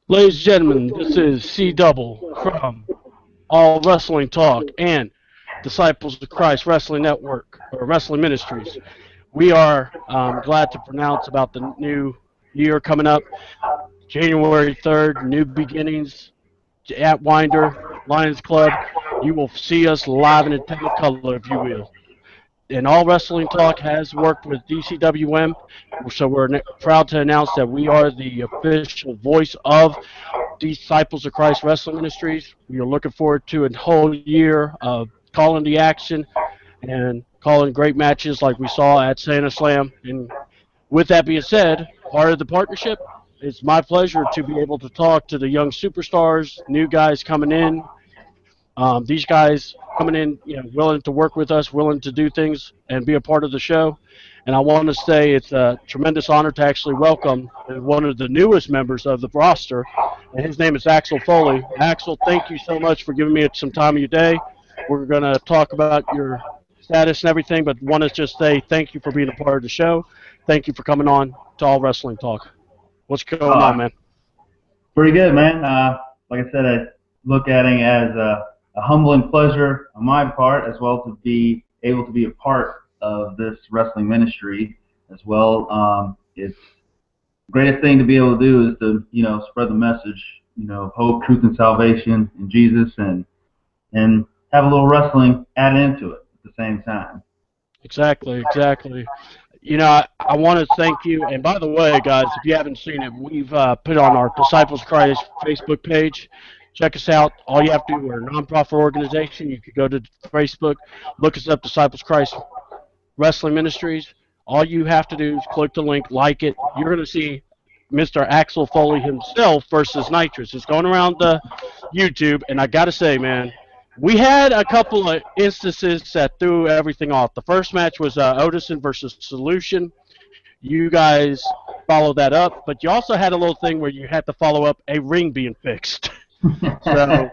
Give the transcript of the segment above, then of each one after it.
Ladies and gentlemen, this is C Double from All Wrestling Talk and Disciples of Christ Wrestling Network or Wrestling Ministries. We are glad to pronounce about the new year coming up, January 3rd, new beginnings at Winder Lions Club. You will see us live in a technicolor, if you will. And All Wrestling Talk has worked with DCWM, so we're proud to announce that we are the official voice of Disciples of Christ Wrestling Ministries. We are looking forward to a whole year of calling the action and calling great matches like we saw at Santa Slam. And with that being said, part of the partnership, it's my pleasure to be able to talk to the young superstars, new guys coming in. These guys coming in, willing to work with us, willing to do things and be a part of the show. And I want to say it's a tremendous honor to actually welcome one of the newest members of the roster, and his name is Axel Foley. Axel, thank you so much for giving me some time of your day. We're going to talk about your status and everything, but want to just say thank you for being a part of the show. Thank you for coming on to All Wrestling Talk. What's going on, Uh, man? Pretty good, man. Like I said, I look at it as a humbling pleasure on my part, as well to be able to be a part of this wrestling ministry as well. It's the greatest thing to be able to do is to, spread the message, of hope, truth, and salvation in Jesus, and have a little wrestling added into it at the same time. Exactly, exactly. I want to thank you. And by the way, guys, if you haven't seen it, we've put on our Disciples of Christ Facebook page. Check us out. All you have to do, we're a nonprofit organization. You could go to Facebook, look us up, Disciples of Christ Wrestling Ministries. All you have to do is click the link, like it. You're going to see Mr. Axel Foley himself versus Nitrous. It's going around the YouTube, and I got to say, man, we had a couple of instances that threw everything off. The first match was Odison versus Solution. You guys followed that up, but you also had a little thing where you had to follow up a ring being fixed. So,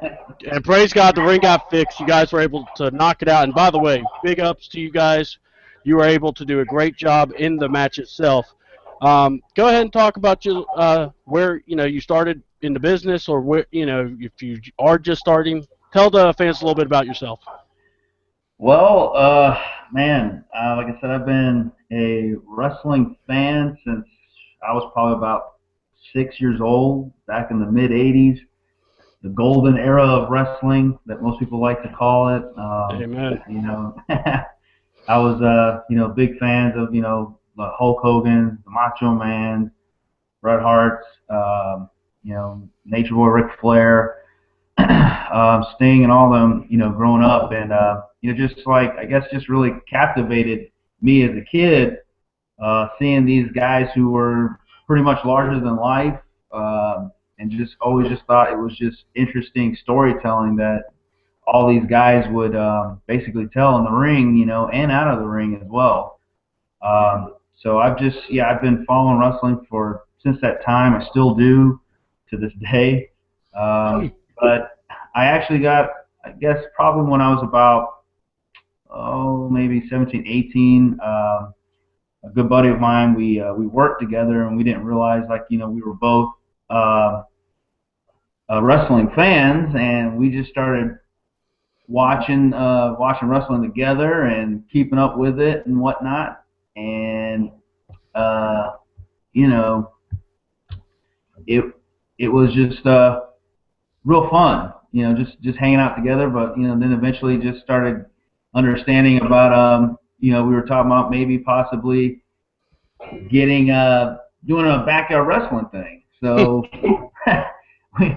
and praise God, the ring got fixed. You guys were able to knock it out. And by the way, big ups to you guys. You were able to do a great job in the match itself. Go ahead and talk about where you started in the business, or where if you are just starting. Tell the fans a little bit about yourself. Well, man, like I said, I've been a wrestling fan since I was probably about 6 years old, back in the mid '80s, the golden era of wrestling that most people like to call it. Amen. I was, big fans of, the Hulk Hogan, the Macho Man, Bret Hart, Nature Boy Ric Flair, Sting, and all them, growing up, and just like I guess just really captivated me as a kid, seeing these guys who were pretty much larger than life, and just always just thought it was just interesting storytelling that all these guys would basically tell in the ring, and out of the ring as well. So I've been following wrestling for since that time. I still do to this day. But I actually got, I guess, probably when I was about, maybe 17, 18. A good buddy of mine, we worked together, and we didn't realize, like, we were both wrestling fans, and we just started watching wrestling together and keeping up with it and whatnot. And uh, you know, it it was just real fun. Just hanging out together. But then eventually just started understanding about we were talking about maybe possibly getting doing a backyard wrestling thing. So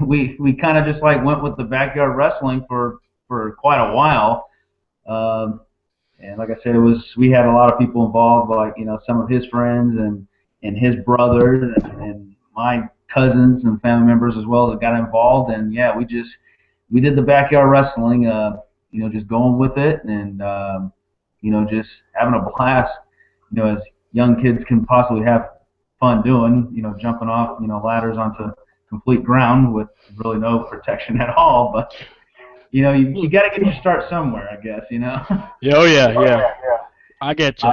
we kind of just like went with the backyard wrestling for quite a while. And like I said, we had a lot of people involved, like some of his friends and his brothers and my cousins and family members as well that got involved. And yeah, we did the backyard wrestling, just going with it and just having a blast, as young kids can possibly have fun doing, jumping off, ladders onto complete ground with really no protection at all. But you got to get your start somewhere, I guess. Yeah, oh yeah, yeah. I get you.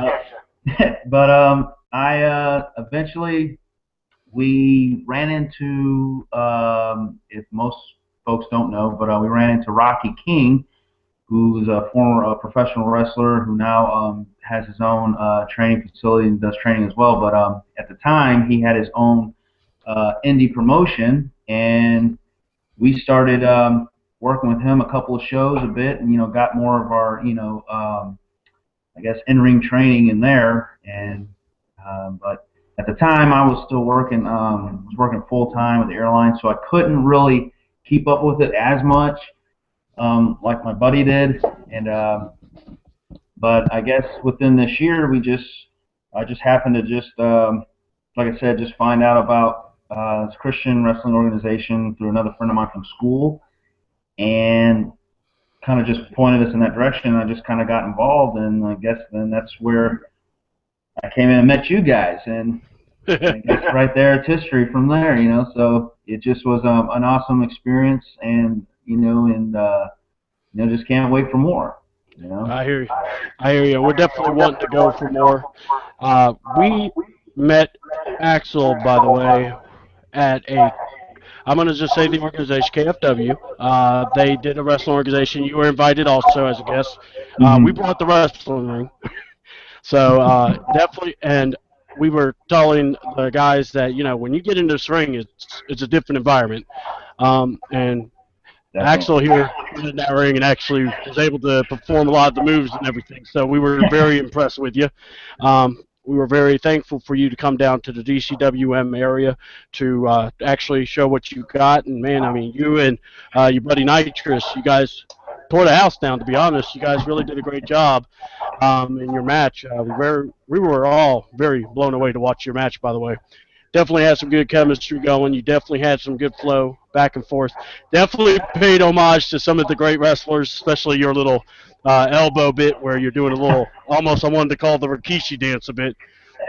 But I eventually we ran into, if most folks don't know, but we ran into Rocky King, who's a former professional wrestler who now has his own training facility and does training as well. But at the time, he had his own indie promotion, and we started working with him a couple of shows a bit, and got more of our I guess in-ring training in there. And but at the time, I was still working full time with the airline, so I couldn't really keep up with it as much like my buddy did. And but I guess within this year, I just happened to just like I said, just find out about this Christian wrestling organization through another friend of mine from school, and kind of just pointed us in that direction. I just kind of got involved, and I guess then that's where I came in and met you guys, and I guess right there it's history from there, So it just was an awesome experience, and just can't wait for more. I hear you. I hear you. We're definitely wanting to go for more. We met Axel, by the way, at I'm going to just say the organization, KFW. They did a wrestling organization. You were invited also as a guest. We brought the wrestling ring. So definitely, and we were telling the guys that, when you get into this ring, it's a different environment. And Axel here in that ring and actually was able to perform a lot of the moves and everything. So we were very impressed with you. We were very thankful for you to come down to the DCWM area to actually show what you got. And, man, I mean, you and your buddy Nitrous, you guys tore the house down, to be honest. You guys really did a great job in your match. We were all very blown away to watch your match, by the way. Definitely had some good chemistry going. You definitely had some good flow back and forth. Definitely paid homage to some of the great wrestlers, especially your little elbow bit where you're doing a little, almost I wanted to call the Rikishi dance a bit.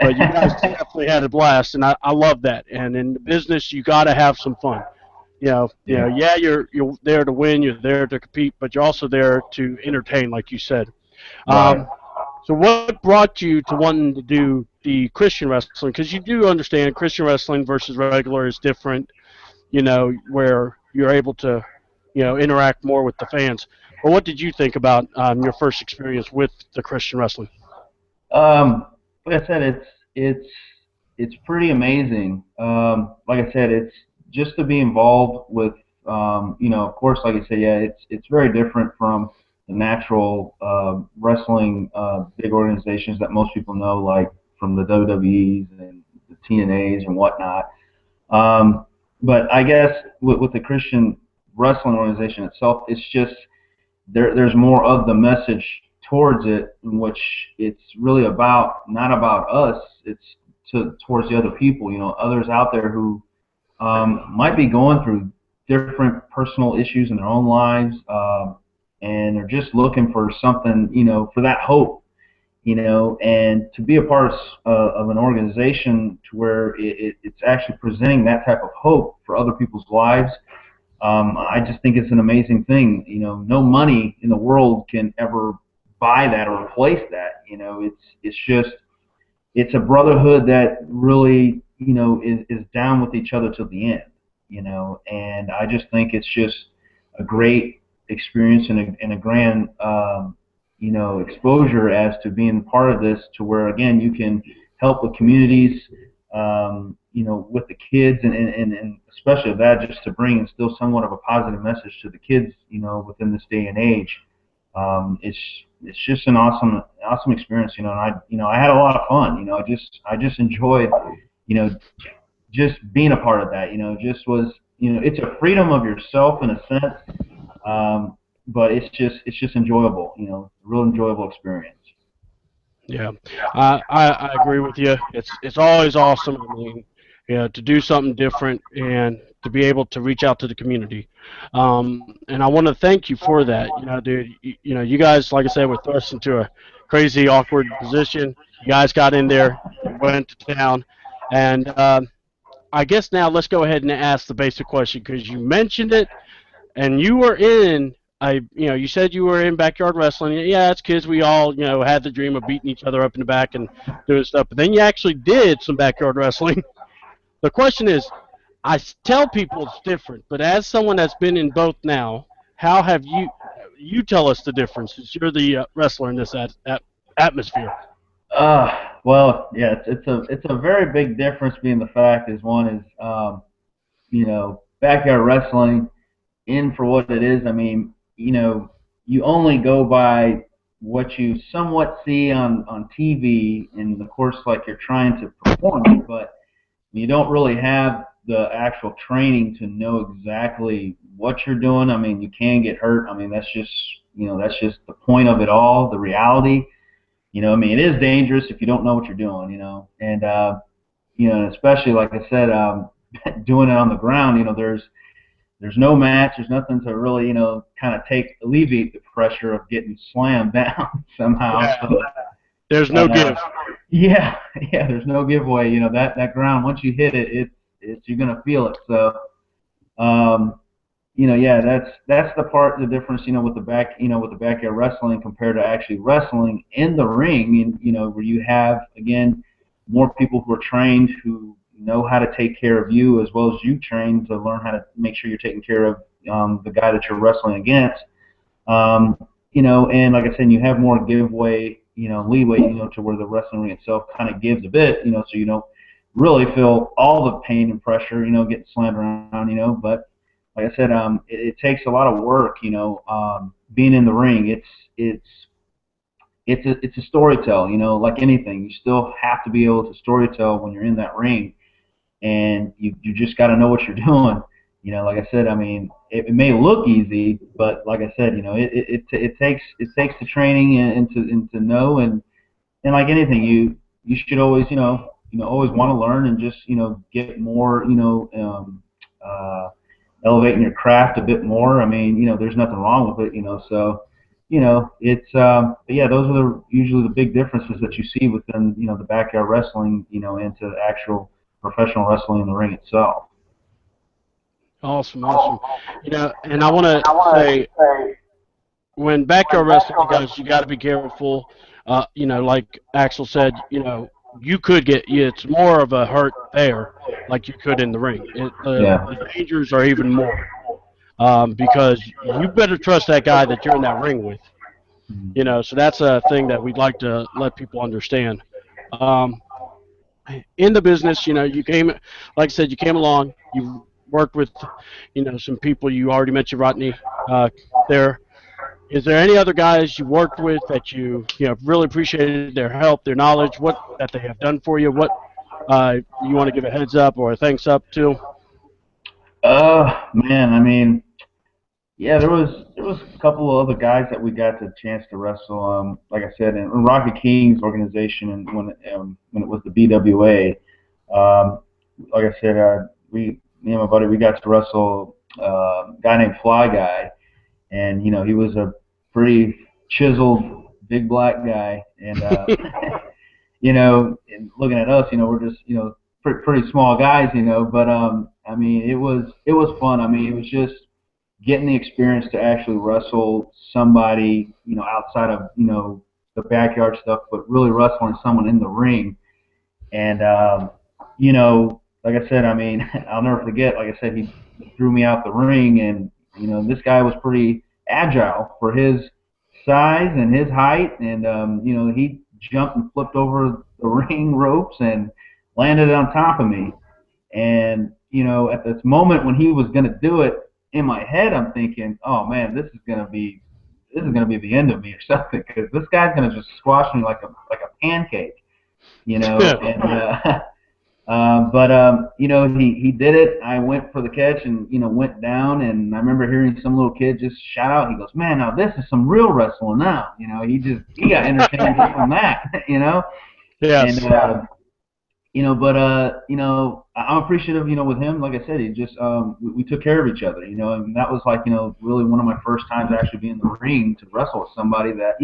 But you guys definitely had a blast, and I love that. And in the business, you got to have some fun. Yeah, you're there to win, you're there to compete, but you're also there to entertain, like you said. Right. So what brought you to wanting to do the Christian wrestling? Because you do understand Christian wrestling versus regular is different, where you're able to, interact more with the fans. But what did you think about your first experience with the Christian wrestling? Like I said, it's pretty amazing. Like I said, it's just to be involved with, of course, like I said, yeah, it's very different from the natural wrestling big organizations that most people know, like from the WWEs and the TNAs and whatnot. But I guess with the Christian wrestling organization itself, it's just there's more of the message towards it, in which it's really not about us. It's towards the other people, others out there who might be going through different personal issues in their own lives, and they're just looking for something, for that hope, and to be a part of an organization to where it's actually presenting that type of hope for other people's lives. I just think it's an amazing thing. No money in the world can ever buy that or replace that. It's a brotherhood that really, is down with each other till the end, and I just think it's just a great experience and a grand, exposure as to being part of this, to where, again, you can help with communities, with the kids, and especially that, just to bring and still somewhat of a positive message to the kids, within this day and age. It's just an awesome experience, and I had a lot of fun. I just enjoyed, just being a part of that. Just was, it's a freedom of yourself in a sense, but it's just enjoyable. Real enjoyable experience. Yeah, I agree with you. It's always awesome. I mean, to do something different and to be able to reach out to the community. And I want to thank you for that. Dude, you guys, like I said, were thrust into a crazy, awkward position. You guys got in there, went to town, and I guess now let's go ahead and ask the basic question, because you mentioned it, and you were in. You said you were in backyard wrestling. Yeah, as kids, we all, had the dream of beating each other up in the back and doing stuff. But then you actually did some backyard wrestling. the question is, tell people it's different, but as someone that's been in both now, how have you tell us the difference, since you're the wrestler in this atmosphere? Well, yeah, it's a very big difference. Being the fact is, one is, backyard wrestling, in for what it is. I mean, you only go by what you somewhat see on TV, and of course, like, you're trying to perform it, but you don't really have the actual training to know exactly what you're doing. I mean, you can get hurt. I mean, that's just the point of it all, the reality. I mean, it is dangerous if you don't know what you're doing, and and especially, like I said, doing it on the ground, there's no match, there's nothing to really, kind of alleviate the pressure of getting slammed down somehow. Yeah. So, There's no give. Yeah, yeah, there's no giveaway. That ground, once you hit it, it's you're gonna feel it. So, yeah, that's the difference, with the backyard wrestling compared to actually wrestling in the ring, and where you have, again, more people who are trained, who know how to take care of you, as well as you train to learn how to make sure you're taking care of the guy that you're wrestling against. And like I said, you have more giveaway, leeway, to where the wrestling ring itself kind of gives a bit, so you don't really feel all the pain and pressure, getting slammed around, but like I said, it takes a lot of work, being in the ring. It's a storytell, like anything. You still have to be able to storytell when you're in that ring, and you just got to know what you're doing. Like I said, I mean, it may look easy, but like I said, it takes the training and to know, and like anything, you should always always want to learn and just get more, elevating your craft a bit more. I mean, there's nothing wrong with it, so it's but yeah, those are usually the big differences that you see within the backyard wrestling, into actual professional wrestling in the ring itself. Awesome, awesome. And I want to say, when backyard wrestling, guys, you got to be careful. Like Axel said, you could get, it's more of a hurt there, like you could in the ring. Yeah. The dangers are even more, because you better trust that guy that you're in that ring with. So that's a thing that we'd like to let people understand. In the business, you came, like I said, you came along, you worked with, some people. You already mentioned Rodney there. Is there any other guys you worked with that you really appreciated their help, their knowledge, what that they have done for you? What you want to give a heads up or a thanks up to? Man, I mean, yeah, there was a couple of other guys that we got the chance to wrestle. Like I said, in Rocky King's organization, and when it was the BWA, like I said, me and my buddy, we got to wrestle a guy named Fly Guy, and he was a pretty chiseled big black guy, and and looking at us, we're just pretty small guys, but I mean, it was fun. I mean, it was just getting the experience to actually wrestle somebody, outside of, the backyard stuff, but really wrestling someone in the ring. And, like I said, I mean, I'll never forget, like I said, he threw me out the ring, and, this guy was pretty agile for his size and his height. And, he jumped and flipped over the ring ropes and landed on top of me. And, at this moment when he was going to do it, in my head, I'm thinking, oh man, this is gonna be the end of me or something, because this guy's gonna just squash me like a pancake, And he did it. I went for the catch and went down, and I remember hearing some little kid just shout out. He goes, "Man, now this is some real wrestling now." He got entertained from that, Yes. And I'm appreciative, with him. Like I said, he just, we took care of each other, and that was like, really one of my first times actually being in the ring to wrestle with somebody that,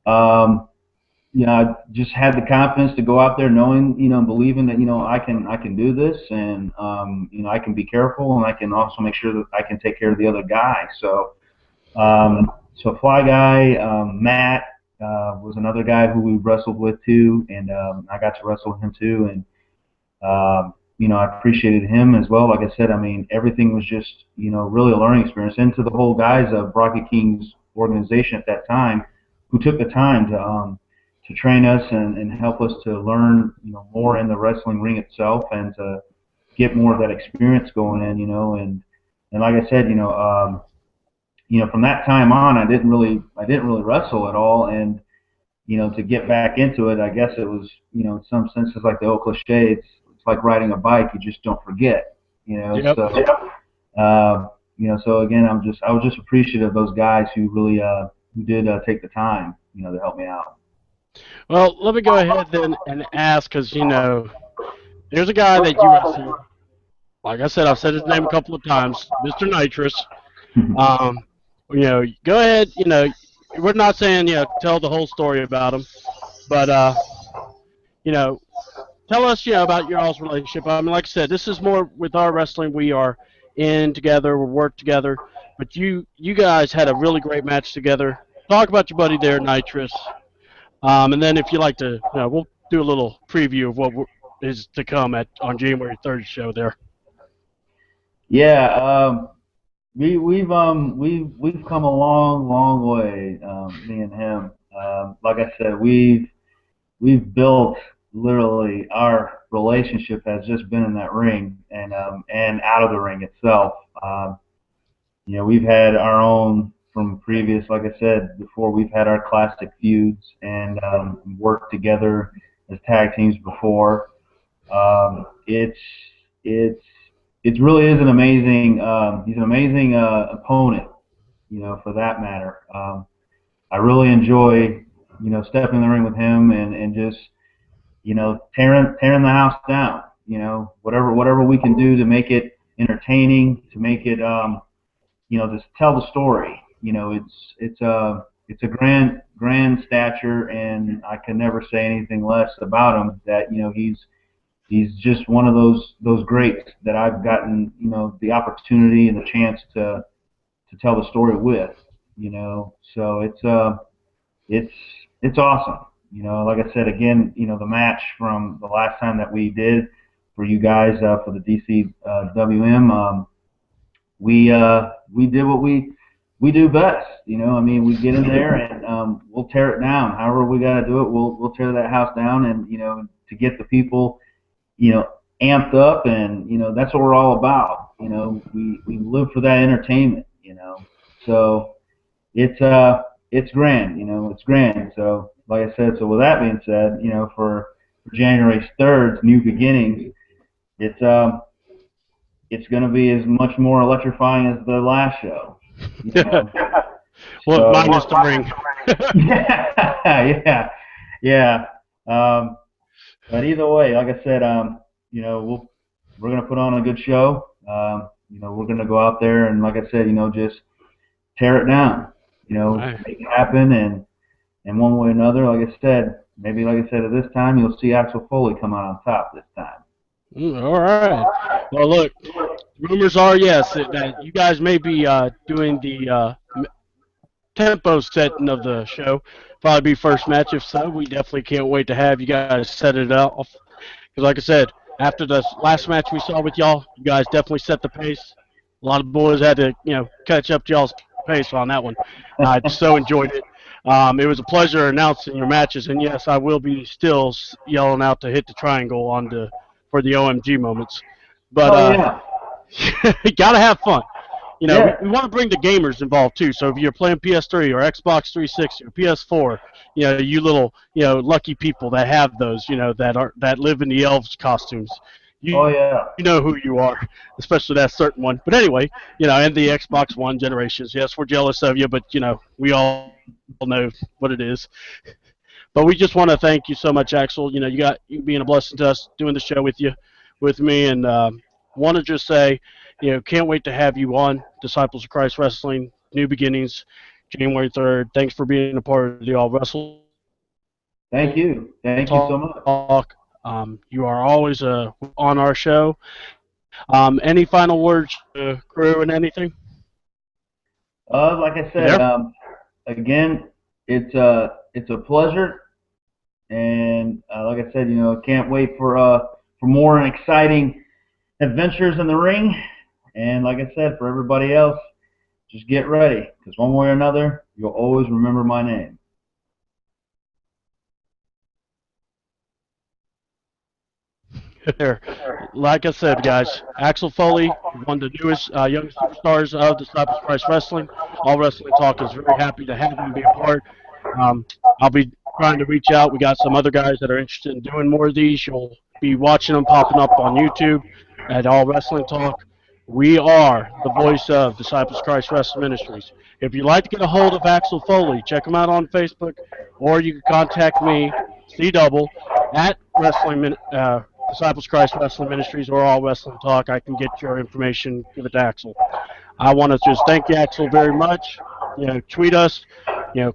I just had the confidence to go out there knowing, believing that, I can do this, and, I can be careful, and I can also make sure that I can take care of the other guy. So, Fly Guy, Matt, was another guy who we wrestled with too, and I got to wrestle with him too. And I appreciated him as well. Like I said, I mean, everything was just, really a learning experience. And to the whole guys of Brockett King's organization at that time, who took the time to train us and help us to learn, more in the wrestling ring itself and to get more of that experience going in, and like I said, from that time on, I didn't really wrestle at all, and to get back into it, I guess it was, in some senses like the old cliche, it's like riding a bike, you just don't forget, Yep. so again, I was just appreciative of those guys who really, who did take the time, to help me out. Well, let me go ahead then and ask, because, there's a guy that you wrestled. Like I said, I've said his name a couple of times, Mr. Nitrous. Um, go ahead, we're not saying, tell the whole story about him, but, tell us, about your all's relationship. I mean, like I said, this is more with our wrestling. We are in together, we work together, but you guys had a really great match together. Talk about your buddy there, Nitrous. And then if you like to, we'll do a little preview of what is to come on January 3rd show there. Yeah, we've come a long way, me and him. Like I said, we've built literally our relationship has just been in that ring and out of the ring itself. We've had our own from previous, like I said before, we've had our classic feuds and worked together as tag teams before. It really is an amazing. He's an amazing opponent, for that matter. I really enjoy, stepping in the ring with him and just, tearing the house down. Whatever we can do to make it entertaining, to make it, just tell the story. It's a grand stature, and I can never say anything less about him. That he's just one of those greats that I've gotten, the opportunity and the chance to tell the story with, So it's awesome. Like I said again, the match from the last time that we did for you guys for the DCWM, we did what we do best. I mean, we get in there and we'll tear it down. However we got to do it, we'll tear that house down, and to get the people, amped up, and that's what we're all about. We live for that entertainment. So it's grand. It's grand. So like I said, so with that being said, for January 3rd, New Beginnings, it's going to be as much more electrifying as the last show. Well, minus the ring. yeah. But either way, like I said, we're going to put on a good show. We're going to go out there and, like I said, just tear it down. Right. Make it happen, and one way or another, like I said, maybe like I said, at this time you'll see Axel Foley come out on top this time. All right. Well, look, rumors are, yes, that you guys may be doing the tempo setting of the show. Probably be first match. If so, we definitely can't wait to have you guys set it off. Because like I said, after the last match we saw with y'all, you guys definitely set the pace. A lot of boys had to, catch up to y'all's pace on that one. I so enjoyed it. It was a pleasure announcing your matches, and yes, I will be still yelling out to hit the triangle for the OMG moments. But you gotta have fun. We want to bring the gamers involved too. So if you're playing PS3 or Xbox 360 or PS4, you little, lucky people that have those, that live in the elves costumes. You know who you are, especially that certain one. But anyway, and the Xbox One generations. Yes, we're jealous of you, but we all know what it is. But we just want to thank you so much, Axel. You being a blessing to us, doing the show with me, and want to just say, can't wait to have you on Disciples of Christ Wrestling, New Beginnings, January 3rd. Thanks for being a part of the All Wrestle. Thank you. Thank you so much. You are always on our show. Any final words to crew and anything? Like I said, again, it's a pleasure, and like I said, can't wait for more exciting adventures in the ring. And like I said, for everybody else, just get ready, because one way or another, you'll always remember my name. There, like I said, guys, Axel Foley, one of the newest young superstars of Disciples of Christ Wrestling. All Wrestling Talk is very happy to have him be a part. Um, I'll be trying to reach out. We got some other guys that are interested in doing more of these. You'll be watching them popping up on YouTube at All Wrestling Talk. We are the voice of Disciples of Christ Wrestling Ministries. If you'd like to get a hold of Axel Foley, check him out on Facebook, or you can contact me, C Double, at Disciples of Christ Wrestling Ministries or All Wrestling Talk. I can get your information, give it to Axel. I want to just thank you, Axel, very much. Tweet us,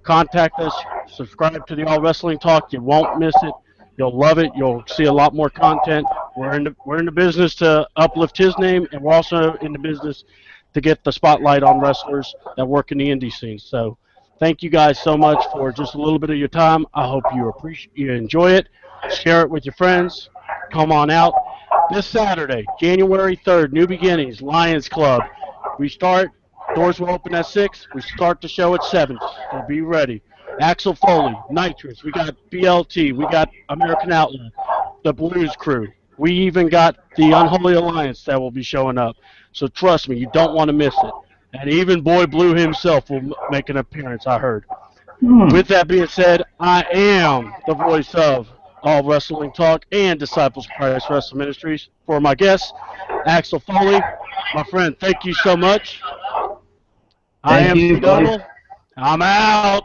contact us, subscribe to the All Wrestling Talk. You won't miss it. You'll love it. You'll see a lot more content. We're in the business to uplift his name, and we're also in the business to get the spotlight on wrestlers that work in the indie scene. So thank you guys so much for just a little bit of your time. I hope you enjoy it. Share it with your friends. Come on out. This Saturday, January 3rd, New Beginnings, Lions Club. Doors will open at 6. We start the show at 7. So be ready. Axel Foley, Nitrous. We got BLT. We got American Outlaw, the Blues Crew. We even got the Unholy Alliance that will be showing up. So trust me, you don't want to miss it. And even Boy Blue himself will make an appearance, I heard. With that being said, I am the voice of All Wrestling Talk and Disciples of Christ Wrestling Ministries. For my guest, Axel Foley, my friend, thank you so much. I am C Double. I'm out.